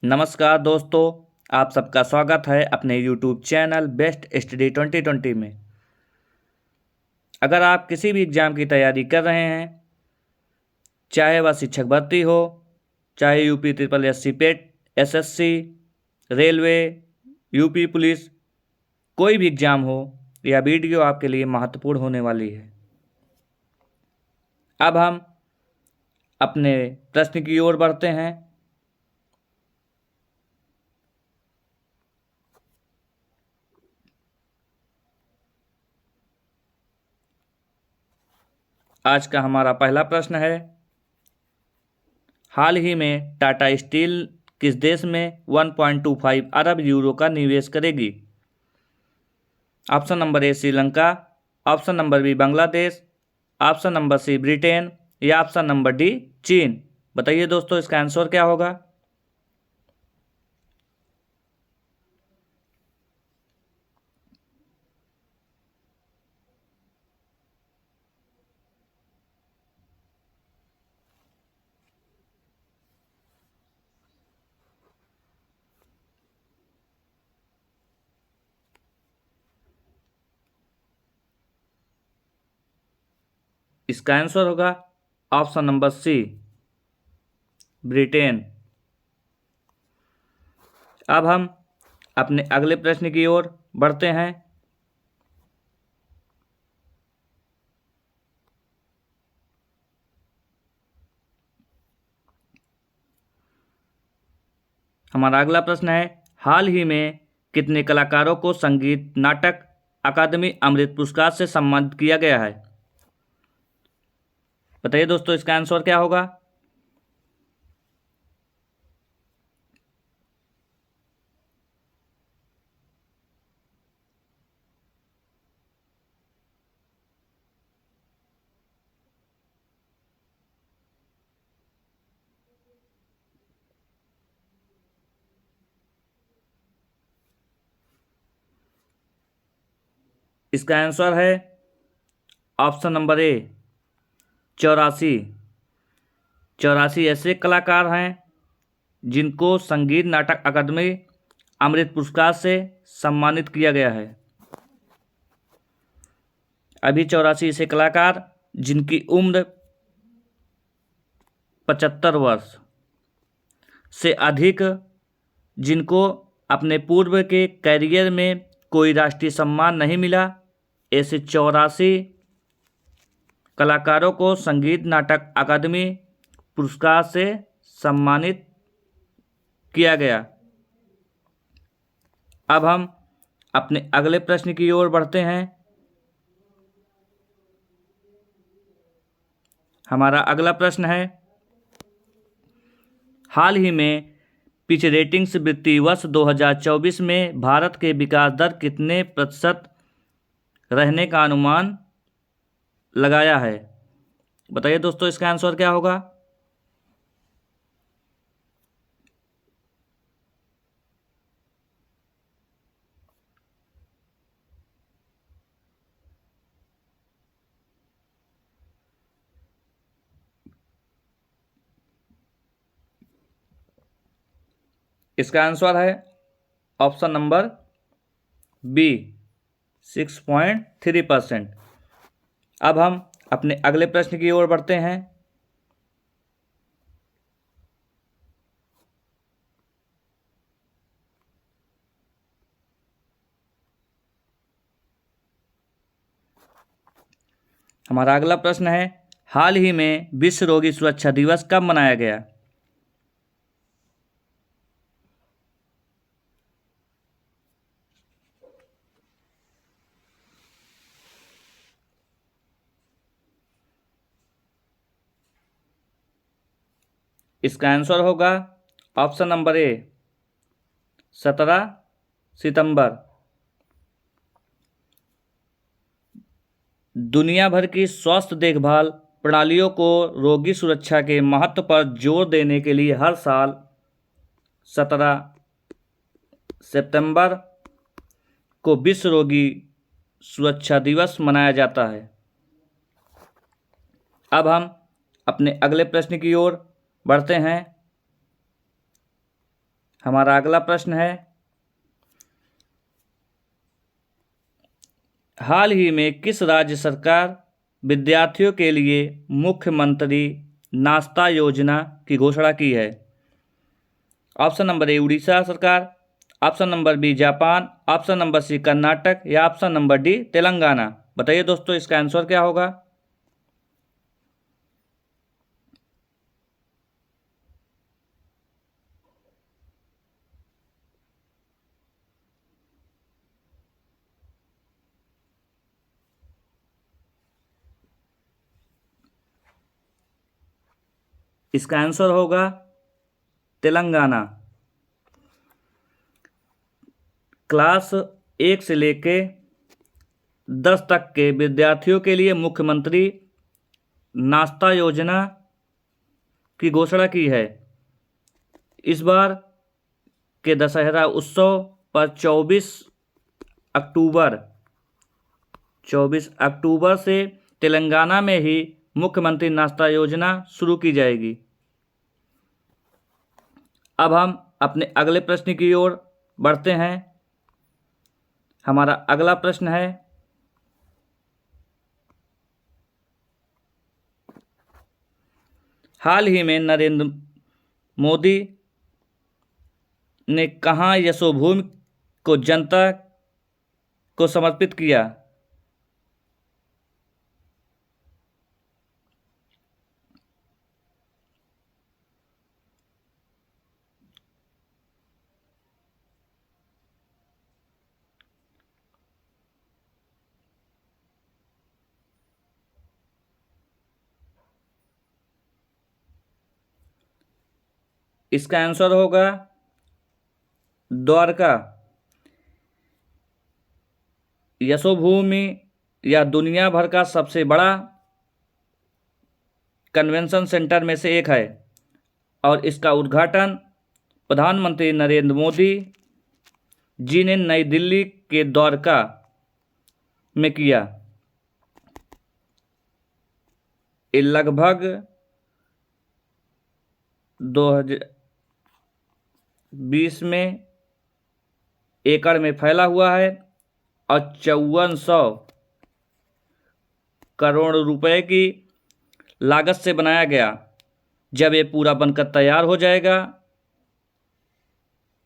नमस्कार दोस्तों, आप सबका स्वागत है अपने YouTube चैनल बेस्ट स्टडी 2020 में। अगर आप किसी भी एग्ज़ाम की तैयारी कर रहे हैं, चाहे वह शिक्षक भर्ती हो, चाहे यूपी ट्रिपल एस सी पेट, SSC, रेलवे, यूपी पुलिस, कोई भी एग्ज़ाम हो, यह वीडियो आपके लिए महत्वपूर्ण होने वाली है। अब हम अपने प्रश्न की ओर बढ़ते हैं। आज का हमारा पहला प्रश्न है, हाल ही में टाटा स्टील किस देश में 1.25 अरब यूरो का निवेश करेगी? Option number A Sri Lanka, option number B Bangladesh, option number C Britain या ऑप्शन नंबर डी चीन। बताइए दोस्तों, इसका आंसर क्या होगा? इसका आंसर होगा ऑप्शन नंबर सी ब्रिटेन। अब हम अपने अगले प्रश्न की ओर बढ़ते हैं। हमारा अगला प्रश्न है, हाल ही में कितने कलाकारों को संगीत नाटक अकादमी अमृत पुरस्कार से सम्मानित किया गया है? बताइए दोस्तों, इसका आंसर क्या होगा? इसका आंसर है ऑप्शन नंबर ए 84। 84 ऐसे कलाकार हैं जिनको संगीत नाटक अकादमी अमृत पुरस्कार से सम्मानित किया गया है। अभी 84 ऐसे कलाकार जिनकी उम्र 75 वर्ष से अधिक, जिनको अपने पूर्व के कैरियर में कोई राष्ट्रीय सम्मान नहीं मिला, ऐसे 84 कलाकारों को संगीत नाटक अकादमी पुरस्कार से सम्मानित किया गया। अब हम अपने अगले प्रश्न की ओर बढ़ते हैं। हमारा अगला प्रश्न है, हाल ही में पिच रेटिंग्स वित्तीय वर्ष 2024 में भारत के विकास दर कितने प्रतिशत रहने का अनुमान लगाया है? बताइए दोस्तों, इसका आंसर क्या होगा? इसका आंसर है ऑप्शन नंबर बी 6.3%। अब हम अपने अगले प्रश्न की ओर बढ़ते हैं। हमारा अगला प्रश्न है, हाल ही में विश्व रोगी सुरक्षा दिवस कब मनाया गया? इसका आंसर होगा ऑप्शन नंबर ए 17 सितंबर। दुनिया भर की स्वास्थ्य देखभाल प्रणालियों को रोगी सुरक्षा के महत्व पर जोर देने के लिए हर साल 17 सितंबर को विश्व रोगी सुरक्षा दिवस मनाया जाता है। अब हम अपने अगले प्रश्न की ओर बढ़ते हैं। हमारा अगला प्रश्न है, हाल ही में किस राज्य सरकार विद्यार्थियों के लिए मुख्यमंत्री नाश्ता योजना की घोषणा की है? ऑप्शन नंबर ए उड़ीसा सरकार, ऑप्शन नंबर बी जापान, ऑप्शन नंबर सी कर्नाटक या ऑप्शन नंबर डी तेलंगाना। बताइए दोस्तों इसका आंसर क्या होगा? इसका आंसर होगा तेलंगाना। क्लास 1 से लेके 10 तक के विद्यार्थियों के लिए मुख्यमंत्री नाश्ता योजना की घोषणा की है। इस बार के दशहरा उत्सव पर 24 अक्टूबर से तेलंगाना में ही मुख्यमंत्री नाश्ता योजना शुरू की जाएगी। अब हम अपने अगले प्रश्न की ओर बढ़ते हैं। हमारा अगला प्रश्न है, हाल ही में नरेंद्र मोदी ने कहाँ यशोभूमि को जनता को समर्पित किया? इसका आंसर होगा द्वारका। यशोभूमि या दुनिया भर का सबसे बड़ा कन्वेंशन सेंटर में से एक है और इसका उद्घाटन प्रधानमंत्री नरेंद्र मोदी जी ने नई दिल्ली के द्वारका में किया। ये लगभग 2020 में एकड़ में फैला हुआ है और 5400 करोड़ रुपए की लागत से बनाया गया। जब ये पूरा बनकर तैयार हो जाएगा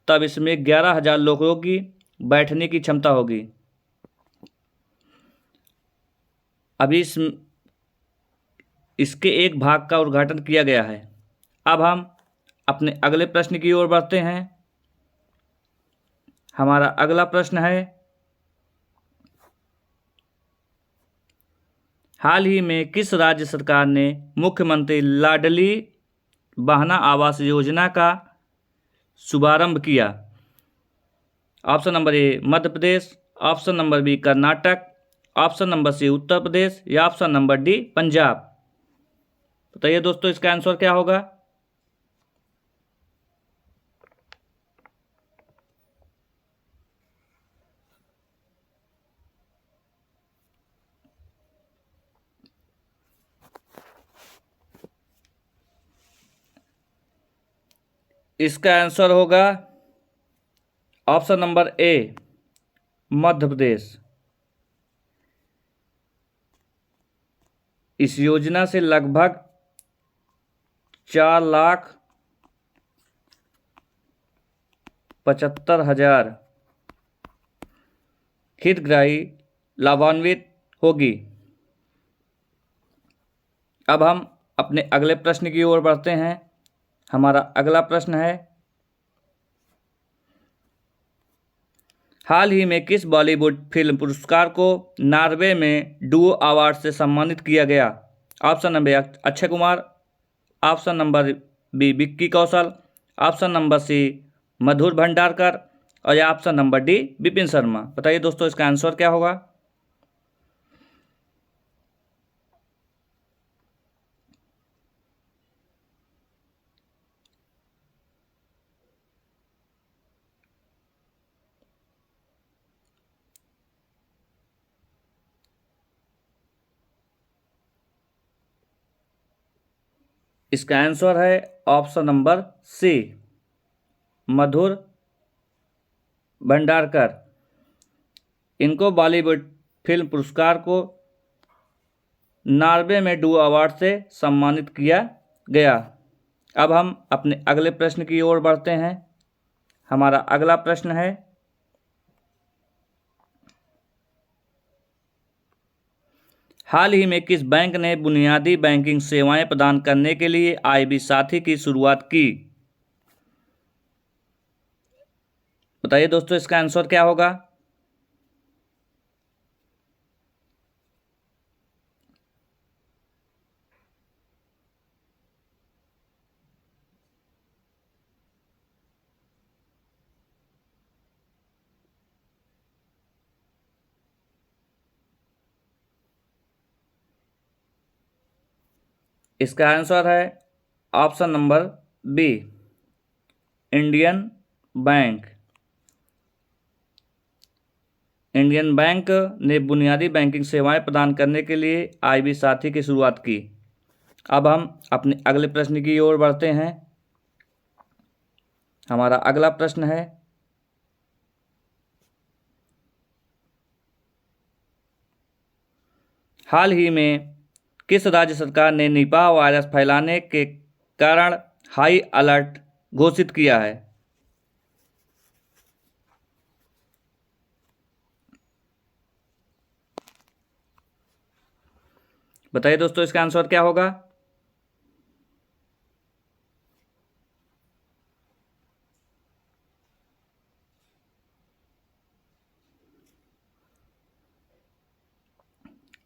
तब इसमें 11,000 लोगों की बैठने की क्षमता होगी। अभी इसके एक भाग का उद्घाटन किया गया है। अब हम अपने अगले प्रश्न की ओर बढ़ते हैं। हमारा अगला प्रश्न है, हाल ही में किस राज्य सरकार ने मुख्यमंत्री लाडली बहना आवास योजना का शुभारंभ किया? Option number A Madhya Pradesh, option number B Karnataka, option number C Uttar Pradesh या ऑप्शन नंबर डी पंजाब। बताइए दोस्तों इसका आंसर क्या होगा? इसका आंसर होगा ऑप्शन नंबर ए मध्य प्रदेश। इस योजना से लगभग 4,75,000 हितग्राही लाभान्वित होगी। अब हम अपने अगले प्रश्न की ओर बढ़ते हैं। हमारा अगला प्रश्न है, हाल ही में किस बॉलीवुड फिल्म पुरस्कार को नॉर्वे में डुओ अवार्ड से सम्मानित किया गया? Option number Akshay Kumar, option number B Vicky Kaushal, option number C Madhur Bhandarkar और या option number D Vipin Sharma. बताइए दोस्तों इसका आंसर क्या होगा? इसका आंसर है option number C Madhur Bhandarkar, इनको बॉलीवुड फिल्म पुरस्कार को नॉर्वे में डू अवार्ड से सम्मानित किया गया। अब हम अपने अगले प्रश्न की ओर बढ़ते हैं। हमारा अगला प्रश्न है, हाल ही में किस बैंक ने बुनियादी बैंकिंग सेवाएं प्रदान करने के लिए IB साथी की शुरुआत की? बताइए दोस्तों, इसका आंसर क्या होगा? इसका आंसर है option number B, Indian bank. Indian bank ने बुनियादी बैंकिंग सेवाएं प्रदान करने के लिए IB साथी की शुरुआत की। अब हम अपने अगले प्रश्न की ओर बढ़ते हैं। हमारा अगला प्रश्न है, हाल ही में किस राज्य सरकार ने निपाह वायरस फैलाने के कारण हाई अलर्ट घोषित किया है? बताइए दोस्तों, इसका आंसर क्या होगा?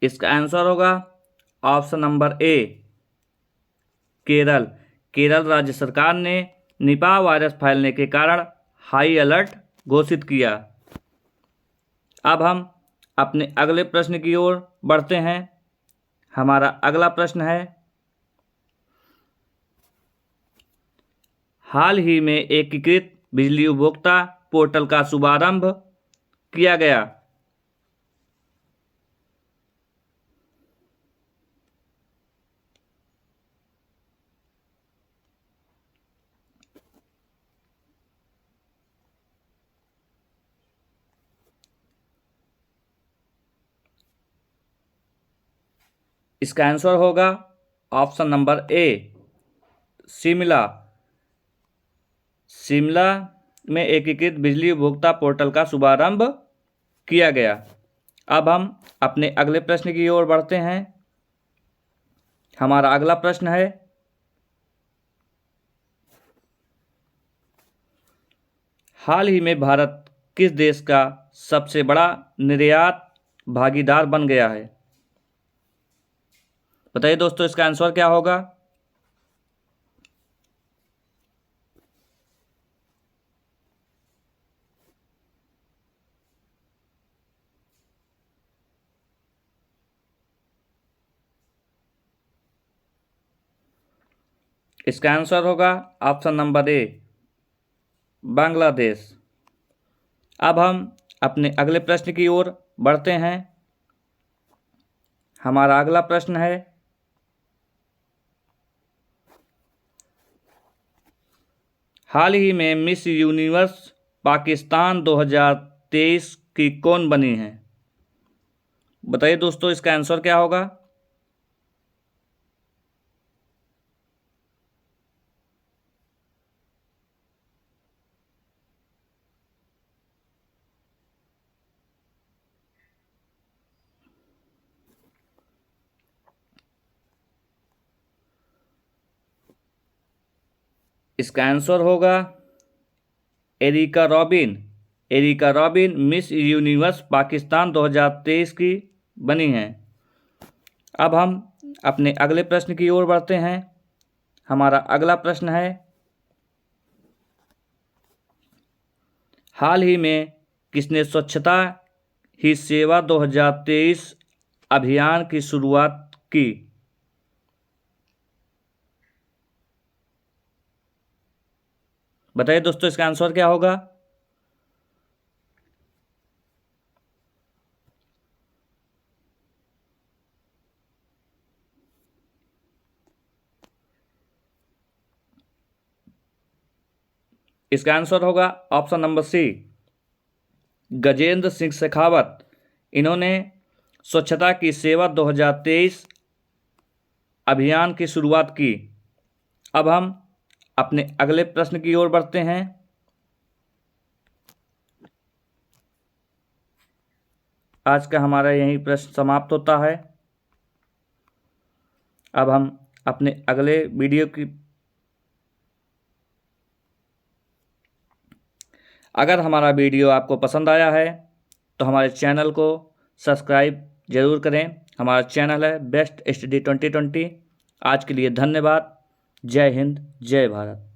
इसका आंसर होगा ऑप्शन नंबर ए, केरल। केरल राज्य सरकार ने निपाह वायरस फैलने के कारण हाई अलर्ट घोषित किया। अब हम अपने अगले प्रश्न की ओर बढ़ते हैं। हमारा अगला प्रश्न है, हाल ही में एकीकृत बिजली उपभोक्ता पोर्टल का शुभारंभ किया गया। इसका आंसर होगा ऑप्शन नंबर ए, शिमला। शिमला में एकीकृत बिजली उपभोक्ता पोर्टल का शुभारंभ किया गया। अब हम अपने अगले प्रश्न की ओर बढ़ते हैं। हमारा अगला प्रश्न है, हाल ही में भारत किस देश का सबसे बड़ा निर्यात भागीदार बन गया है? बताइए दोस्तों, इसका आंसर क्या होगा? इसका आंसर होगा ऑप्शन नंबर ए, बांग्लादेश। अब हम अपने अगले प्रश्न की ओर बढ़ते हैं। हमारा अगला प्रश्न है, हाल ही में मिस यूनिवर्स पाकिस्तान 2023 की कौन बनी है? बताइए दोस्तों, इसका आंसर क्या होगा? इसका आंसर होगा Erica Robin. Erica Robin Miss Universe Pakistan 2023 की बनी हैं। अब हम अपने अगले प्रश्न की ओर बढ़ते हैं। हमारा अगला प्रश्न है, हाल ही में किसने स्वच्छता ही सेवा 2023 अभियान की शुरुआत की? बताइए दोस्तों, इसका आंसर क्या होगा? इसका आंसर होगा option number C, Gajendra Singh Shekhawat. इन्होंने स्वच्छता की सेवा 2023 अभियान की शुरुआत की। अब हम अपने अगले प्रश्न की ओर बढ़ते हैं। आज का हमारा यही प्रश्न समाप्त होता है। अब हम अपने अगले वीडियो की, अगर हमारा वीडियो आपको पसंद आया है तो हमारे चैनल को सब्सक्राइब जरूर करें। हमारा चैनल है बेस्ट स्टडी 2020। आज के लिए धन्यवाद। जय हिंद, जय भारत।